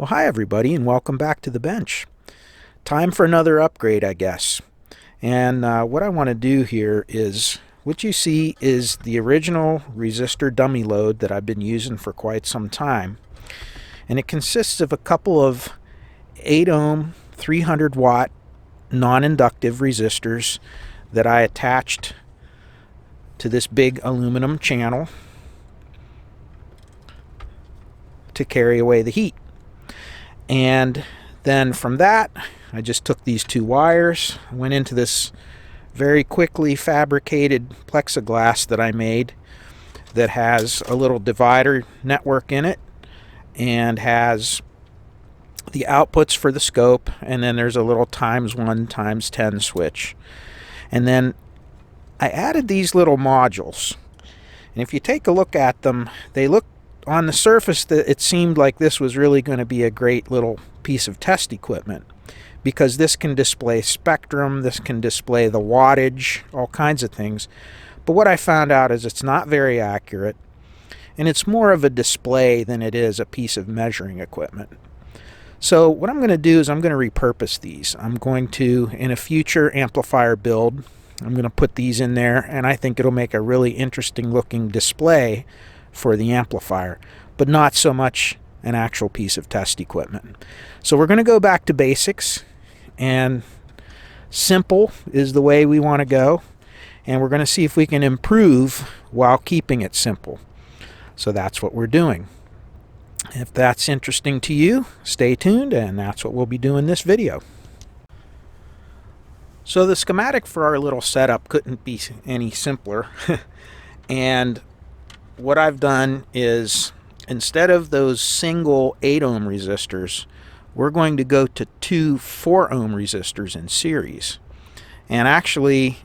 Well, hi everybody, and welcome back to the bench. Time for another upgrade, I guess. And what I want to do here is, what you see is the original resistor dummy load that I've been using for quite some time. And it consists of a couple of 8 ohm, 300 watt non-inductive resistors that I attached to this big aluminum channel to carry away the heat. And then from that, I just took these two wires, went into this very quickly fabricated plexiglass that I made that has a little divider network in it and has the outputs for the scope, and then there's a little ×1 ×10 switch. And then I added these little modules. And if you take a look at them, they look on the surface that it seemed like this was really going to be a great little piece of test equipment, because this can display spectrum, this can display the wattage, all kinds of things. But what I found out is it's not very accurate, and it's more of a display than it is a piece of measuring equipment. So what I'm going to do is I'm going to repurpose these. I'm going to, in a future amplifier build, I'm going to put these in there, and I think it'll make a really interesting looking display for the amplifier, but not so much an actual piece of test equipment. So we're going to go back to basics, and simple is the way we want to go, and we're going to see if we can improve while keeping it simple. So that's what we're doing. If that's interesting to you, stay tuned, and that's what we'll be doing this video. So the schematic for our little setup couldn't be any simpler. And what I've done is, instead of those single 8 ohm resistors, we're going to go to 2 4 ohm resistors in series. And actually,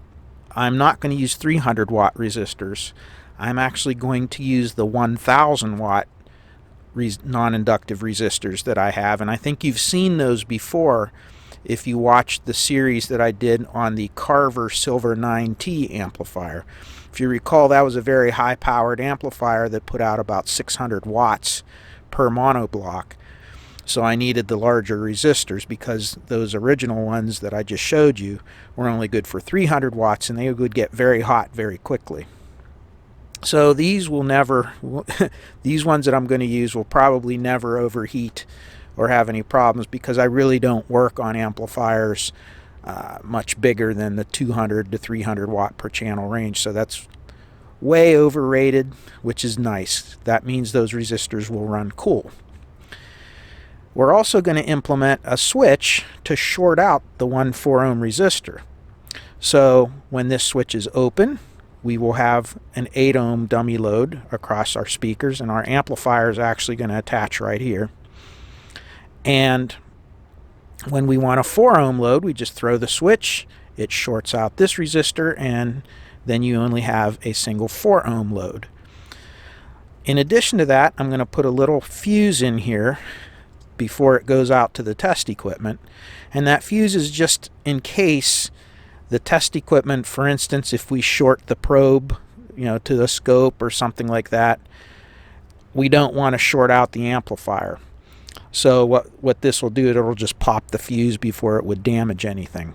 I'm not going to use 300 watt resistors. I'm actually going to use the 1000 watt non-inductive resistors that I have, and I think you've seen those before if you watched the series that I did on the Carver Silver 9T amplifier. If you recall, that was a very high-powered amplifier that put out about 600 watts per monoblock. So I needed the larger resistors, because those original ones that I just showed you were only good for 300 watts, and they would get very hot very quickly. So these will never, these ones that I'm going to use will probably never overheat or have any problems, because I really don't work on amplifiers much bigger than the 200 to 300 watt per channel range. So that's way overrated, which is nice. That means those resistors will run cool. We're also going to implement a switch to short out the 1 4 ohm resistor. So when this switch is open, we will have an 8 ohm dummy load across our speakers, and our amplifier is actually going to attach right here. And when we want a 4 ohm load, we just throw the switch, it shorts out this resistor, and then you only have a single 4 ohm load. In addition to that, I'm going to put a little fuse in here before it goes out to the test equipment. And that fuse is just in case the test equipment, for instance, if we short the probe, to the scope or something like that, we don't want to short out the amplifier. So what this will do, it'll just pop the fuse before it would damage anything.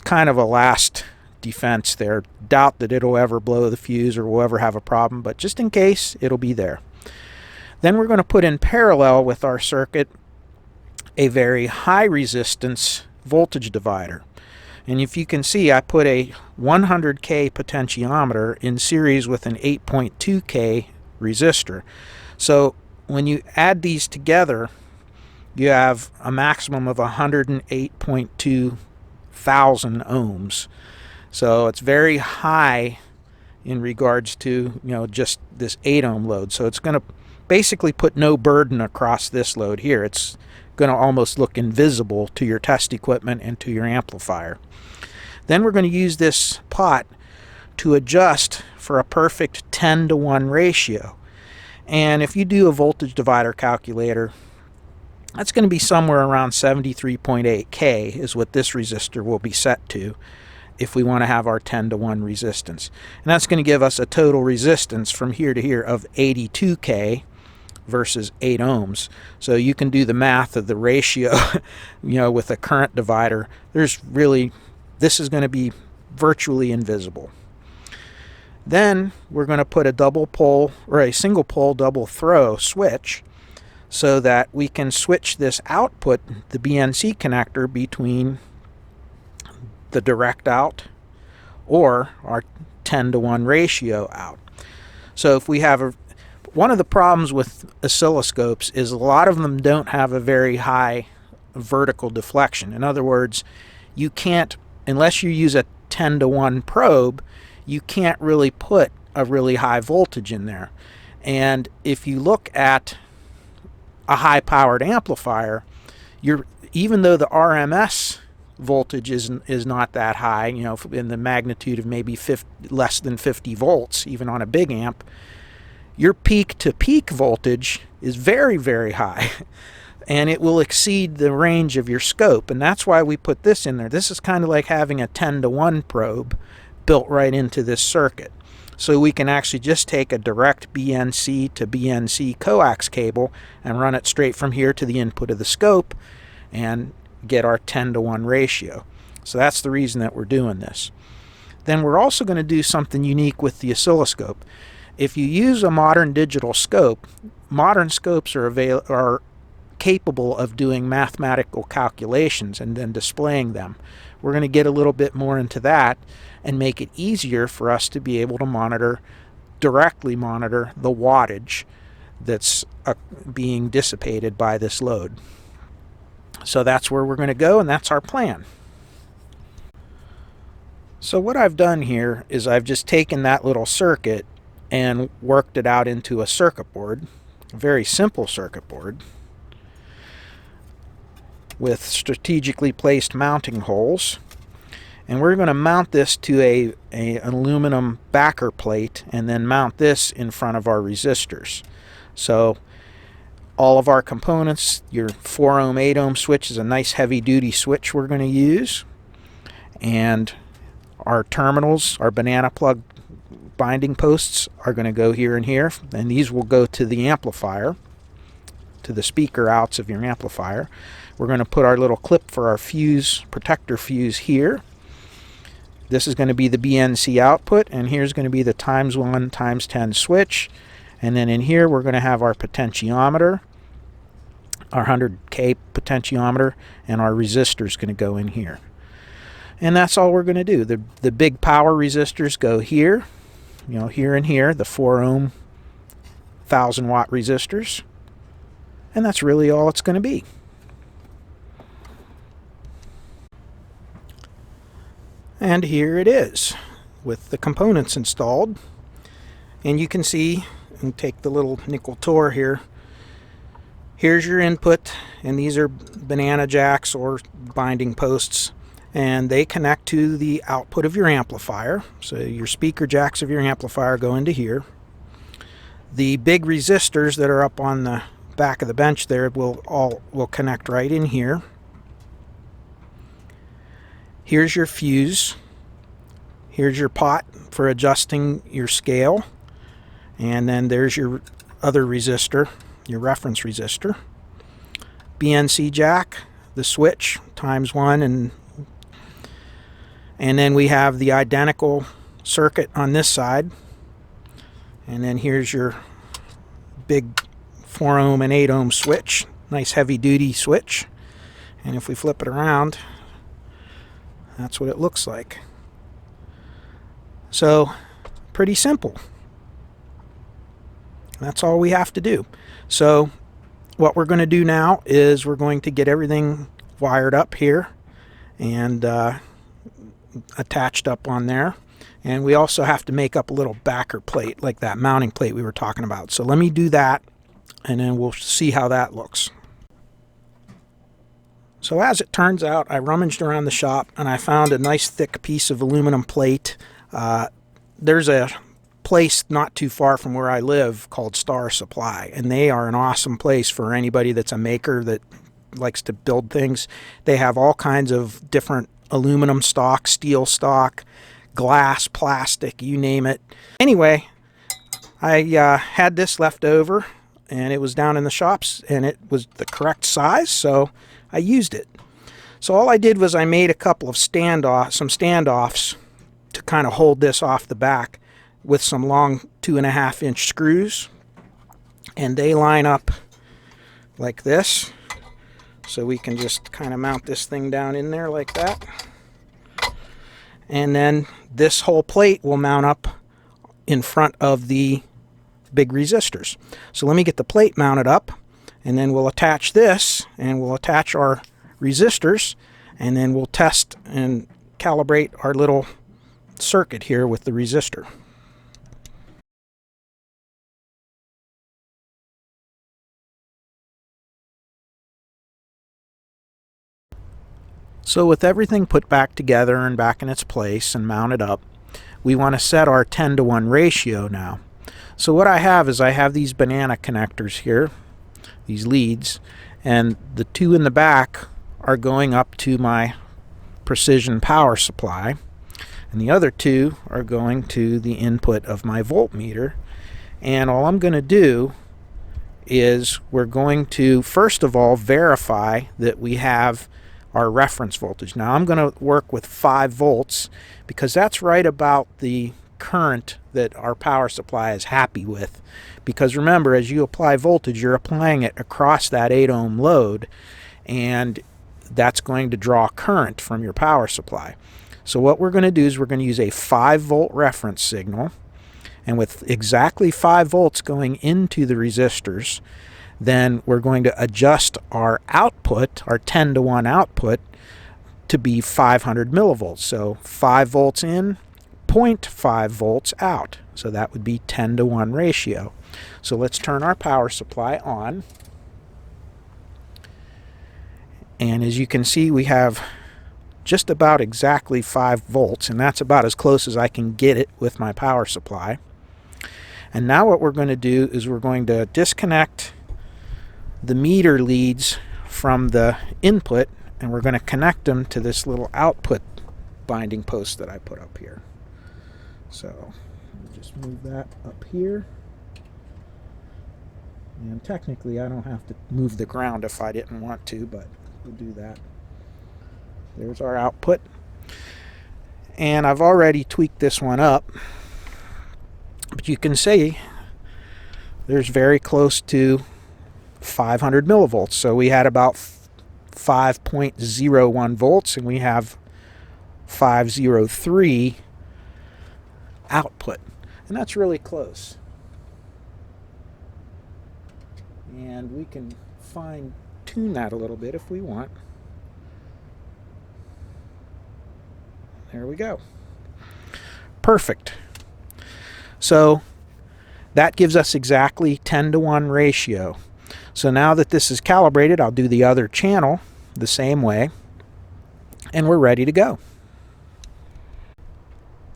Kind of a last defense there. Doubt that it'll ever blow the fuse or we'll ever have a problem, but just in case, it'll be there. Then we're going to put in parallel with our circuit a very high resistance voltage divider. And if you can see, I put a 100K potentiometer in series with an 8.2K resistor. So when you add these together, you have a maximum of 108.2 thousand ohms. So it's very high in regards to just this 8 ohm load. So it's going to basically put no burden across this load here. It's going to almost look invisible to your test equipment and to your amplifier. Then we're going to use this pot to adjust for a perfect 10:1 ratio. And if you do a voltage divider calculator, that's going to be somewhere around 73.8K is what this resistor will be set to if we want to have our 10:1 resistance. And that's going to give us a total resistance from here to here of 82K versus 8 ohms. So you can do the math of the ratio, with a current divider. This is going to be virtually invisible. Then we're going to put a double pole or a single pole double throw switch so that we can switch this output, the BNC connector, between the direct out or our 10-to-1 ratio out. So if we have one of the problems with oscilloscopes is a lot of them don't have a very high vertical deflection. In other words, you can't, unless you use a 10-to-1 probe, you can't really put a really high voltage in there. And if you look at a high-powered amplifier, even though the RMS voltage is not that high, in the magnitude of maybe less than 50 volts, even on a big amp, your peak-to-peak voltage is very, very high. And it will exceed the range of your scope. And that's why we put this in there. This is kind of like having a 10-to-1 probe built right into this circuit. So we can actually just take a direct BNC to BNC coax cable and run it straight from here to the input of the scope and get our 10-to-1 ratio. So that's the reason that we're doing this. Then we're also going to do something unique with the oscilloscope. If you use a modern digital scope, modern scopes are capable of doing mathematical calculations and then displaying them. We're going to get a little bit more into that and make it easier for us to be able to directly monitor the wattage that's being dissipated by this load. So that's where we're going to go, and that's our plan. So what I've done here is I've just taken that little circuit and worked it out into a circuit board, a very simple circuit board with strategically placed mounting holes. And we're going to mount this to an aluminum backer plate and then mount this in front of our resistors. So all of our components, your 4 ohm, 8 ohm switch is a nice heavy duty switch we're going to use. And our terminals, our banana plug binding posts, are going to go here and here. And these will go to the amplifier, to the speaker outs of your amplifier. We're going to put our little clip for our fuse, protector fuse here. This is going to be the BNC output, and here's going to be the ×1 ×10 switch. And then in here we're going to have our potentiometer, our 100K potentiometer, and our resistor is going to go in here. And that's all we're going to do. The big power resistors go here, here and here, the 4 ohm 1000 watt resistors. And that's really all it's going to be. And here it is with the components installed. And you can see, and take the little nickel Tor here, here's your input, and these are banana jacks or binding posts, and they connect to the output of your amplifier. So your speaker jacks of your amplifier go into here. The big resistors that are up on the back of the bench there will connect right in here. Here's your fuse. Here's your pot for adjusting your scale. And then there's your other resistor, your reference resistor. BNC jack, the switch, ×1, and then we have the identical circuit on this side. And then here's your big 4 ohm and 8 ohm switch, nice heavy duty switch. And if we flip it around, that's what it looks like. So, pretty simple. That's all we have to do. So, what we're going to do now is we're going to get everything wired up here and attached up on there. And we also have to make up a little backer plate, like that mounting plate we were talking about. So let me do that, and then we'll see how that looks. So as it turns out, I rummaged around the shop and I found a nice thick piece of aluminum plate. There's a place not too far from where I live called Star Supply, and they are an awesome place for anybody that's a maker that likes to build things. They have all kinds of different aluminum stock, steel stock, glass, plastic, you name it. Anyway, I had this left over, and it was down in the shops, and it was the correct size, so I used it. So all I did was I made a couple of standoffs to kind of hold this off the back with some long 2.5-inch screws, and they line up like this. So we can just kind of mount this thing down in there like that. And then this whole plate will mount up in front of the big resistors. So let me get the plate mounted up, and then we'll attach this, and we'll attach our resistors, and then we'll test and calibrate our little circuit here with the resistor. So with everything put back together and back in its place and mounted up, we want to set our 10-to-1 ratio now. So what I have is I have these banana connectors here, these leads, and the two in the back are going up to my precision power supply, and the other two are going to the input of my voltmeter. And all I'm going to do is we're going to first of all verify that we have our reference voltage. Now I'm going to work with 5 volts because that's right about the current that our power supply is happy with. Because remember, as you apply voltage, you're applying it across that 8 ohm load, and that's going to draw current from your power supply. So what we're going to do is we're going to use a 5 volt reference signal, and with exactly 5 volts going into the resistors, then we're going to adjust our output, our 10-to-1 output, to be 500 millivolts. So 5 volts in, 0.5 volts out. So that would be 10-to-1 ratio. So let's turn our power supply on. And as you can see, we have just about exactly 5 volts, and that's about as close as I can get it with my power supply. And now what we're going to do is we're going to disconnect the meter leads from the input, and we're going to connect them to this little output binding post that I put up here. So just move that up here, and technically I don't have to move the ground if I didn't want to, but we'll do that. There's our output, and I've already tweaked this one up, but you can see there's very close to 500 millivolts. So we had about 5.01 volts, and we have 503 output, and that's really close. And we can fine tune that a little bit if we want. There we go. Perfect. So that gives us exactly 10-to-1 ratio. So now that this is calibrated, I'll do the other channel the same way, and we're ready to go.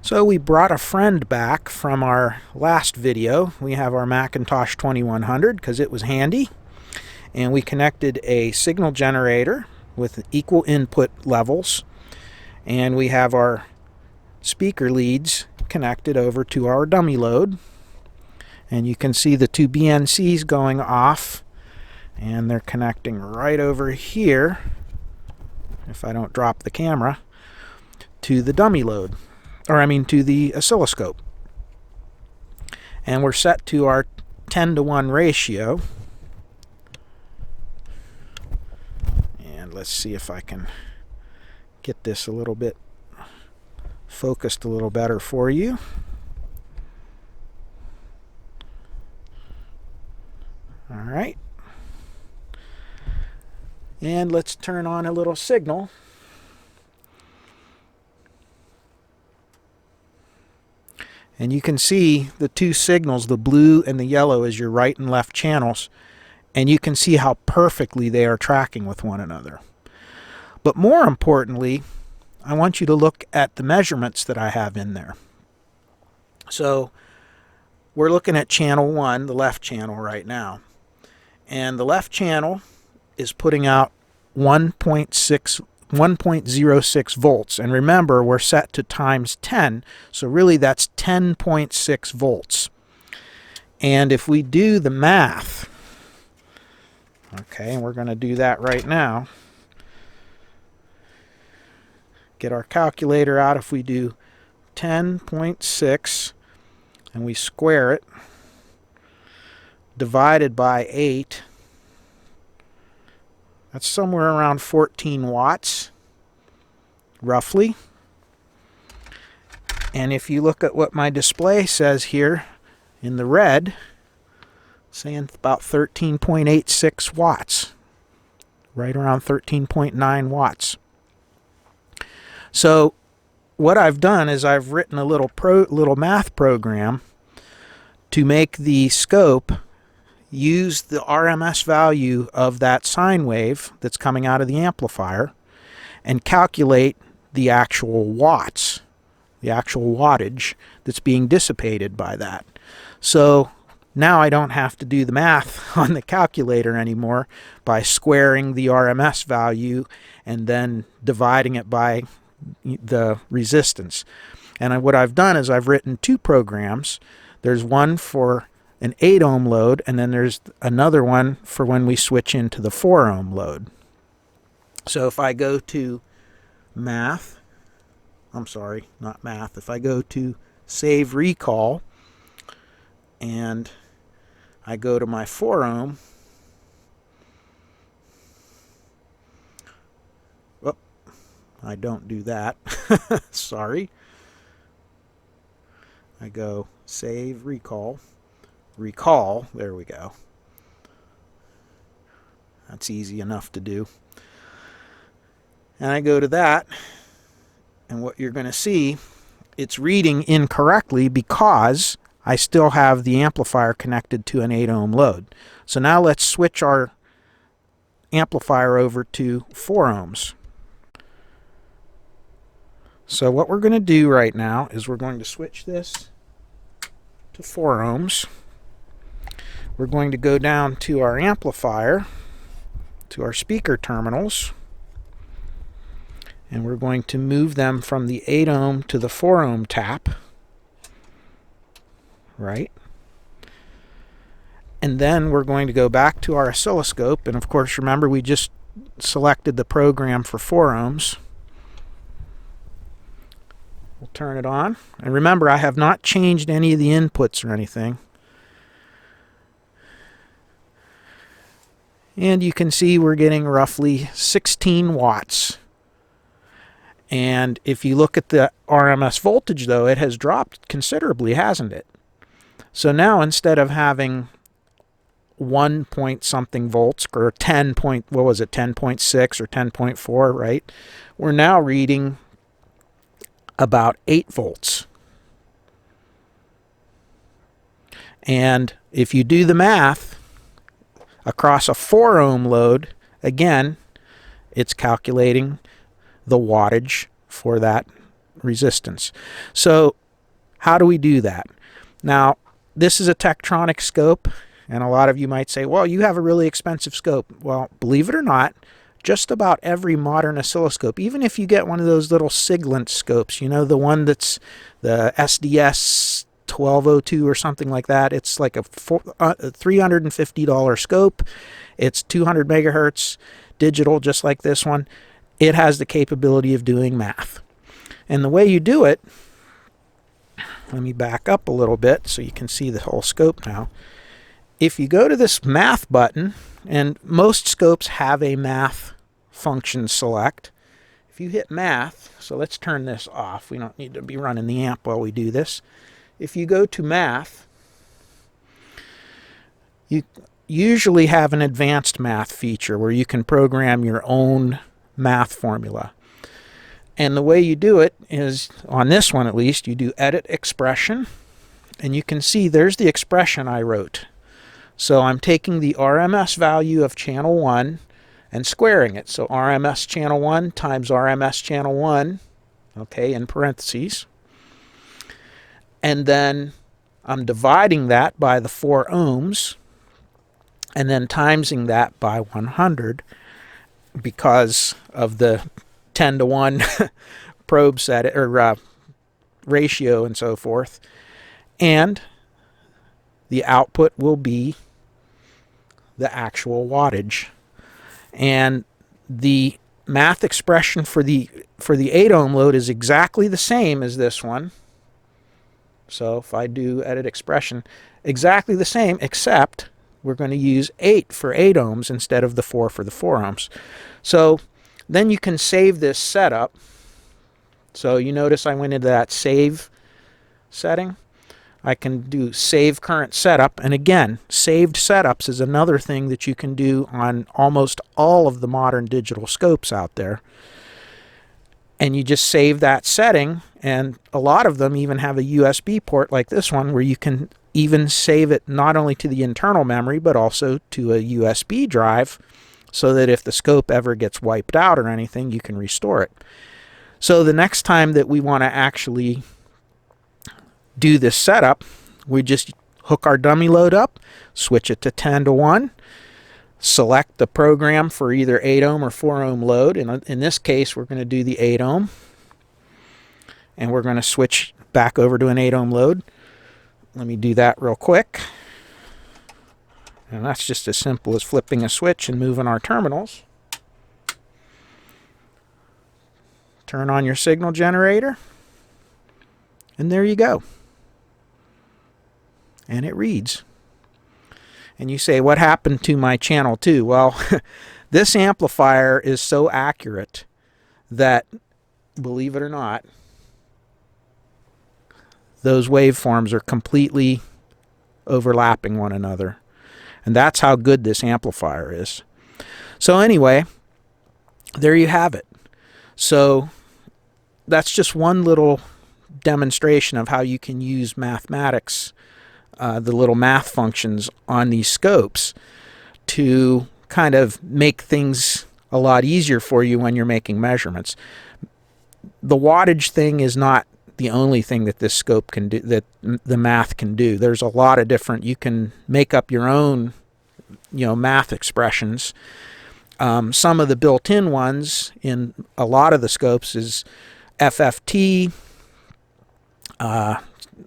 So we brought a friend back from our last video. We have our Macintosh 2100 because it was handy, and we connected a signal generator with equal input levels, and we have our speaker leads connected over to our dummy load, and you can see the 2 BNCs going off, and they're connecting right over here, if I don't drop the camera, to the dummy load, or I mean to the oscilloscope. And we're set to our 10-to-1 ratio. And let's see if I can get this a little bit focused a little better for you. All right. And let's turn on a little signal. And you can see the 2 signals, the blue and the yellow, as your right and left channels, and you can see how perfectly they are tracking with one another. But more importantly, I want you to look at the measurements that I have in there. So we're looking at channel 1, the left channel right now. And the left channel is putting out 1.06 volts. And remember, we're set to times 10, so really that's 10.6 volts. And if we do the math, Okay, and we're going to do that right now. Get our calculator out. If we do 10.6 and we square it, divided by 8, that's somewhere around 14 watts, roughly. And if you look at what my display says here in the red, saying about 13.86 watts, right around 13.9 watts. So what I've done is I've written a little math program to make the scope use the RMS value of that sine wave that's coming out of the amplifier and calculate the actual watts, the actual wattage that's being dissipated by that. So now I don't have to do the math on the calculator anymore by squaring the RMS value and then dividing it by the resistance. And what I've done is I've written two programs. There's one for an 8 ohm load, and then there's another one for when we switch into the 4 ohm load. So if I go to math, I'm sorry, not math, if I go to save recall and I go to my 4 ohm, oh, I don't do that, sorry. I go save recall, there we go. That's easy enough to do. And I go to that, and what you're going to see, it's reading incorrectly because I still have the amplifier connected to an 8 ohm load. So now let's switch our amplifier over to 4 ohms. So what we're going to do right now is we're going to switch this to 4 ohms. We're going to go down to our amplifier, to our speaker terminals, and we're going to move them from the 8 ohm to the 4 ohm tap, right? And then we're going to go back to our oscilloscope, and of course remember we just selected the program for 4 ohms. We'll turn it on, and remember I have not changed any of the inputs or anything. And you can see we're getting roughly 16 watts. And if you look at the RMS voltage, though, it has dropped considerably, hasn't it? So now instead of having 1 point something volts, or 10 point, what was it, 10.6 or 10.4, right? We're now reading about 8 volts. And if you do the math, across a 4 ohm load, again, it's calculating the wattage for that resistance. So how do we do that? Now, this is a Tektronix scope, and a lot of you might say, well, you have a really expensive scope. Well, believe it or not, just about every modern oscilloscope, even if you get one of those little Siglent scopes, you know, the one that's the SDS 1202 or something like that, it's like a $350 scope. It's 200 megahertz digital, just like this one. It has the capability of doing math. And the way you do it, let me back up a little bit so you can see the whole scope now. If you go to this math button, and most scopes have a math function select. If you hit math, so let's turn this off. We don't need to be running the amp while we do this. If you go to math, you usually have an advanced math feature where you can program your own math formula. And the way you do it is, on this one at least, you do edit expression, and you can see there's the expression I wrote. So I'm taking the RMS value of channel 1 and squaring it. So RMS channel 1 times RMS channel 1, okay, in parentheses. And then I'm dividing that by the 4 ohms, and then timesing that by 100 because of the 10 to 1 probe set or ratio and so forth. And the output will be the actual wattage. And the math expression for the 8 ohm load is exactly the same as this one. So if I do edit expression, exactly the same, except we're going to use 8 for 8 ohms instead of the 4 for the 4 ohms. So then you can save this setup. So you notice I went into that save setting. I can do save current setup, and again, saved setups is another thing that you can do on almost all of the modern digital scopes out there. And you just save that setting, and a lot of them even have a USB port like this one where you can even save it not only to the internal memory but also to a USB drive, so that if the scope ever gets wiped out or anything, you can restore it. So the next time that we want to actually do this setup, we just hook our dummy load up, switch it to 10:1, select the program for either 8 ohm or 4 ohm load. And in this case, we're going to do the 8 ohm, and we're going to switch back over to an 8 ohm load. Let me do that real quick. And that's just as simple as flipping a switch and moving our terminals. Turn on your signal generator, and there you go. And it reads. And you say, what happened to my channel 2? Well, this amplifier is so accurate that, believe it or not, those waveforms are completely overlapping one another. And that's how good this amplifier is. So anyway, there you have it. So that's just one little demonstration of how you can use mathematics, the little math functions on these scopes, to kind of make things a lot easier for you when you're making measurements. The wattage thing is not the only thing that this scope can do, that the math can do. There's a lot of different, you can make up your own, math expressions. Some of the built-in ones in a lot of the scopes is FFT.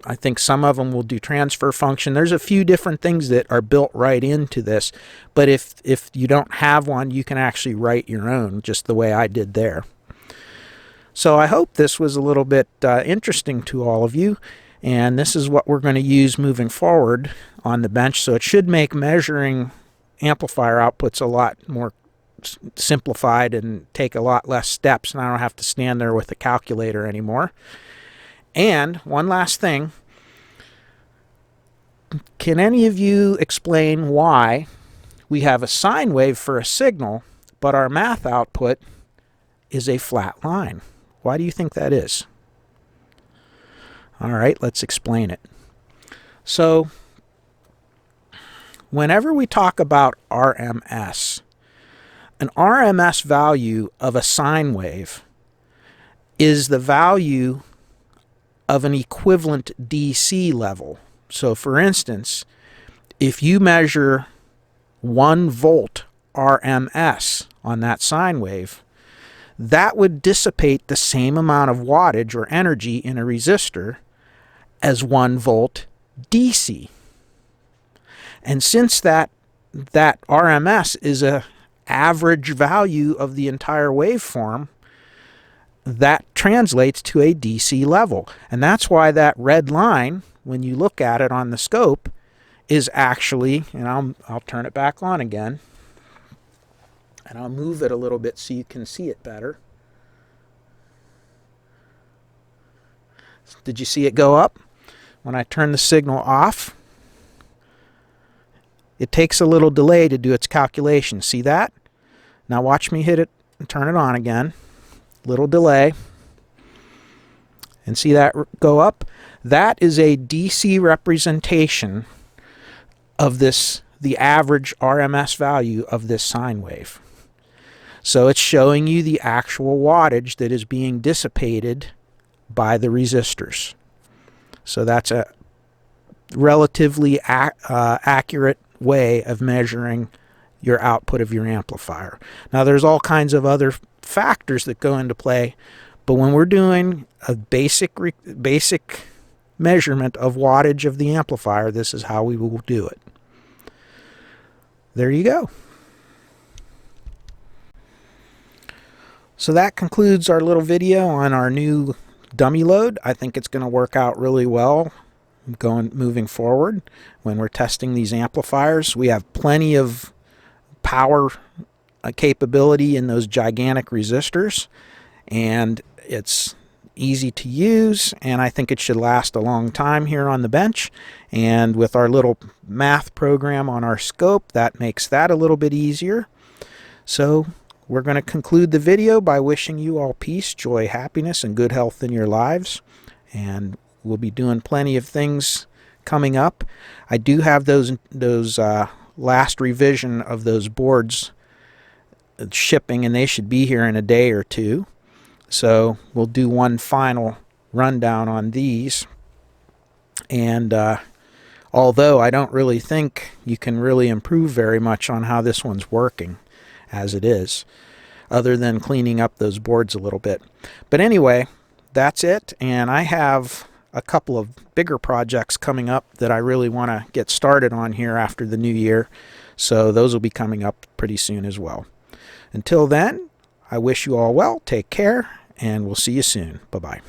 I think some of them will do transfer function. There's a few different things that are built right into this, but if you don't have one, you can actually write your own, just the way I did there. So I hope this was a little bit interesting to all of you, and this is what we're going to use moving forward on the bench. So it should make measuring amplifier outputs a lot more simplified and take a lot less steps, and I don't have to stand there with a calculator anymore. And one last thing, can any of you explain why we have a sine wave for a signal, but our math output is a flat line? Why do you think that is? All right, let's explain it. So, whenever we talk about RMS, an RMS value of a sine wave is the value of an equivalent DC level. So for instance, if you measure 1 volt RMS on that sine wave, that would dissipate the same amount of wattage or energy in a resistor as 1 volt DC. And since that RMS is an average value of the entire waveform, that translates to a DC level. And that's why that red line, when you look at it on the scope, is actually, and I'll turn it back on again, and I'll move it a little bit so you can see it better. Did you see it go up? When I turn the signal off, it takes a little delay to do its calculation. See that? Now watch me hit it and turn it on again. Little delay, and see that go up? That is a DC representation of the average RMS value of this sine wave. So it's showing you the actual wattage that is being dissipated by the resistors. So that's a relatively accurate way of measuring your output of your amplifier. Now there's all kinds of other factors that go into play, but when we're doing a basic measurement of wattage of the amplifier, this is how we will do it. there you go. So that concludes our little video on our new dummy load. I think it's going to work out really well moving forward when we're testing these amplifiers. We have plenty of power capability in those gigantic resistors, and it's easy to use, and I think it should last a long time here on the bench. And with our little math program on our scope, that makes that a little bit easier. So we're going to conclude the video by wishing you all peace, joy, happiness, and good health in your lives. And we'll be doing plenty of things coming up. I do have those last revision of those boards shipping, and they should be here in a day or two. So we'll do one final rundown on these. And although I don't really think you can really improve very much on how this one's working as it is, other than cleaning up those boards a little bit. But anyway, that's it. And I have a couple of bigger projects coming up that I really want to get started on here after the new year. So those will be coming up pretty soon as well. Until then, I wish you all well, take care, and we'll see you soon. Bye-bye.